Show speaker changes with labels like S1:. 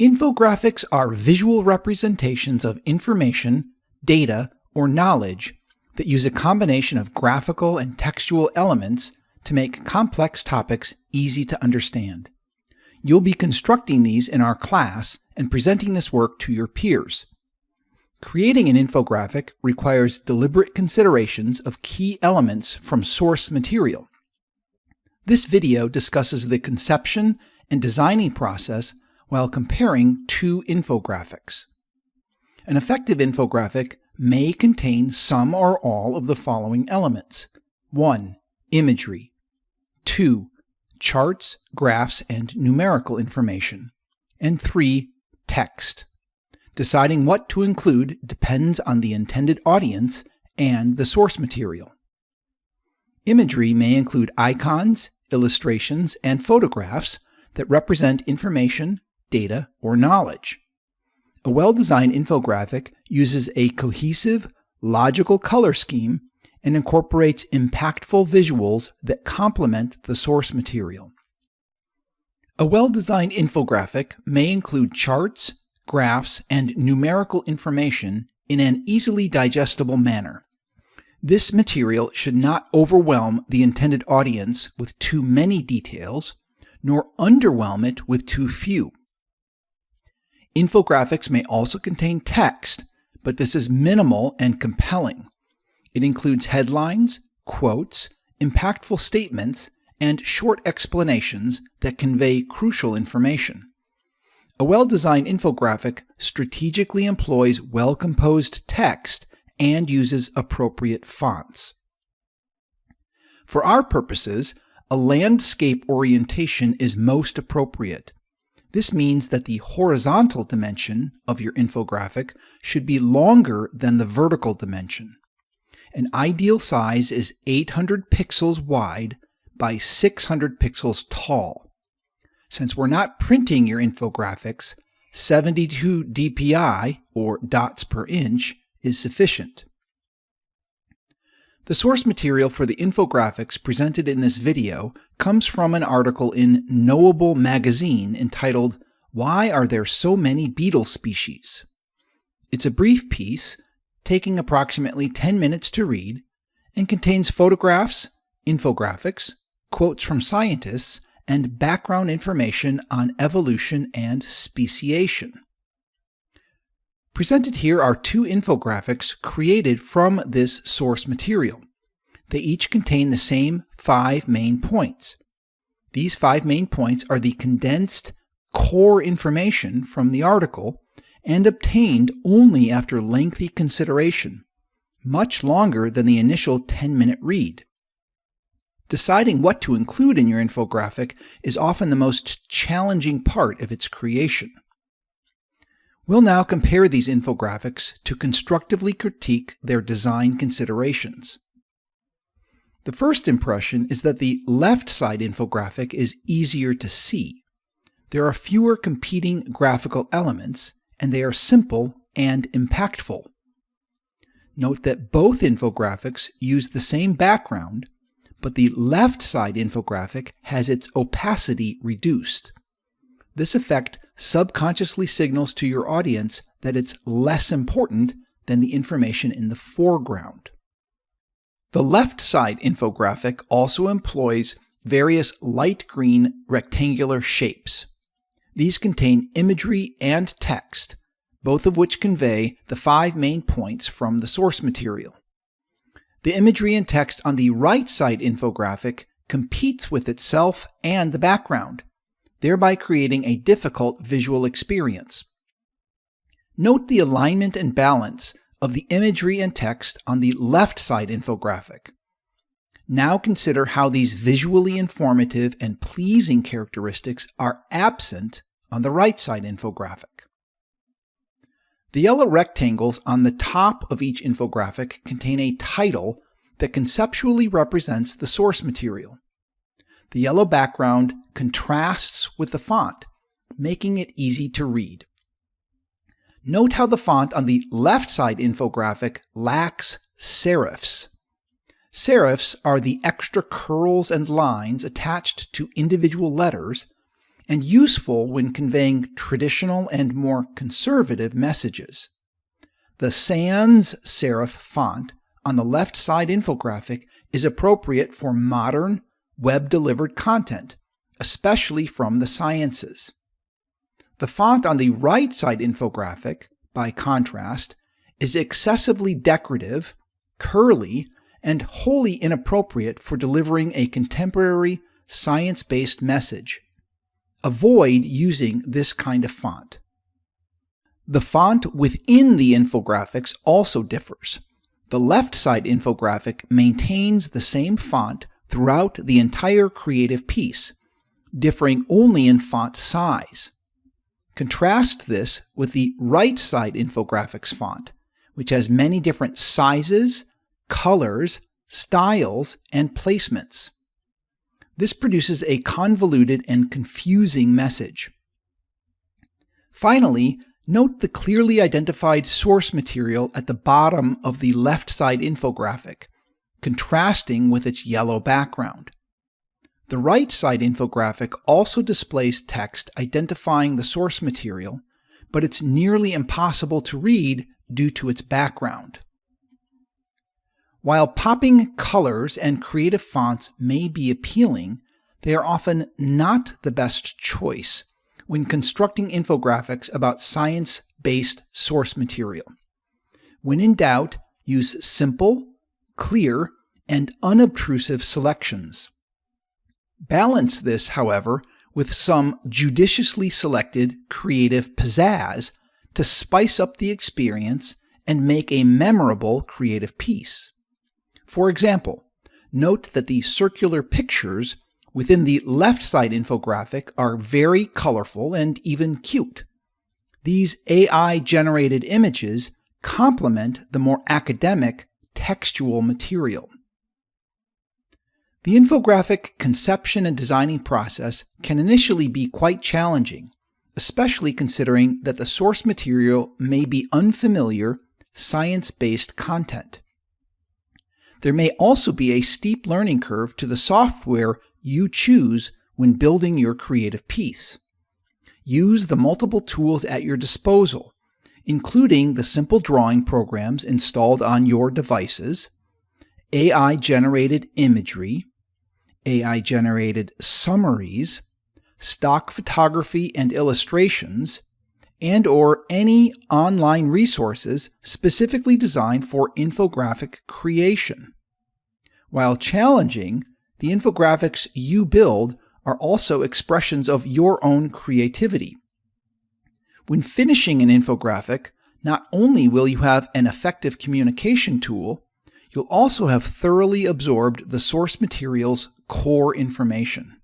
S1: Infographics are visual representations of information, data, or knowledge that use a combination of graphical and textual elements to make complex topics easy to understand. You'll be constructing these in our class and presenting this work to your peers. Creating an infographic requires deliberate considerations of key elements from source material. This video discusses the conception and designing process while comparing two infographics. An effective infographic may contain some or all of the following elements. 1. Imagery. 2. Charts, graphs, and numerical information. And 3. Text. Deciding what to include depends on the intended audience and the source material. Imagery may include icons, illustrations, and photographs that represent information, data, or knowledge. A well-designed infographic uses a cohesive, logical color scheme and incorporates impactful visuals that complement the source material. A well-designed infographic may include charts, graphs, and numerical information in an easily digestible manner. This material should not overwhelm the intended audience with too many details, nor underwhelm it with too few. Infographics may also contain text, but this is minimal and compelling. It includes headlines, quotes, impactful statements, and short explanations that convey crucial information. A well-designed infographic strategically employs well-composed text and uses appropriate fonts. For our purposes, a landscape orientation is most appropriate. This means that the horizontal dimension of your infographic should be longer than the vertical dimension. An ideal size is 800 pixels wide by 600 pixels tall. Since we're not printing your infographics, 72 dpi, or dots per inch, is sufficient. The source material for the infographics presented in this video comes from an article in Knowable magazine entitled, "Why Are There So Many Beetle Species?" It's a brief piece, taking approximately 10 minutes to read, and contains photographs, infographics, quotes from scientists, and background information on evolution and speciation. Presented here are two infographics created from this source material. They each contain the same 5 main points. These 5 main points are the condensed core information from the article and obtained only after lengthy consideration, much longer than the initial 10-minute read. Deciding what to include in your infographic is often the most challenging part of its creation. We'll now compare these infographics to constructively critique their design considerations. The first impression is that the left side infographic is easier to see. There are fewer competing graphical elements, and they are simple and impactful. Note that both infographics use the same background, but the left side infographic has its opacity reduced. This effect subconsciously signals to your audience that it's less important than the information in the foreground. The left side infographic also employs various light green rectangular shapes. These contain imagery and text, both of which convey the 5 main points from the source material. The imagery and text on the right side infographic competes with itself and the background, thereby creating a difficult visual experience. Note the alignment and balance of the imagery and text on the left side infographic. Now consider how these visually informative and pleasing characteristics are absent on the right side infographic. The yellow rectangles on the top of each infographic contain a title that conceptually represents the source material. The yellow background contrasts with the font, making it easy to read. Note how the font on the left side infographic lacks serifs. Serifs are the extra curls and lines attached to individual letters and useful when conveying traditional and more conservative messages. The sans serif font on the left side infographic is appropriate for modern, web-delivered content, especially from the sciences. The font on the right side infographic, by contrast, is excessively decorative, curly, and wholly inappropriate for delivering a contemporary, science-based message. Avoid using this kind of font. The font within the infographics also differs. The left side infographic maintains the same font throughout the entire creative piece, differing only in font size. Contrast this with the right side infographics font, which has many different sizes, colors, styles, and placements. This produces a convoluted and confusing message. Finally, note the clearly identified source material at the bottom of the left side infographic, contrasting with its yellow background. The right side infographic also displays text identifying the source material, but it's nearly impossible to read due to its background. While popping colors and creative fonts may be appealing, they are often not the best choice when constructing infographics about science-based source material. When in doubt, use simple, clear, and unobtrusive selections. Balance this, however, with some judiciously selected creative pizzazz to spice up the experience and make a memorable creative piece. For example, note that the circular pictures within the left side infographic are very colorful and even cute. These AI-generated images complement the more academic textual material. The infographic conception and designing process can initially be quite challenging, especially considering that the source material may be unfamiliar, science-based content. There may also be a steep learning curve to the software you choose when building your creative piece. Use the multiple tools at your disposal, including the simple drawing programs installed on your devices, AI-generated imagery, AI-generated summaries, stock photography and illustrations, and/or any online resources specifically designed for infographic creation. While challenging, the infographics you build are also expressions of your own creativity. When finishing an infographic, not only will you have an effective communication tool, you'll also have thoroughly absorbed the source material's core information.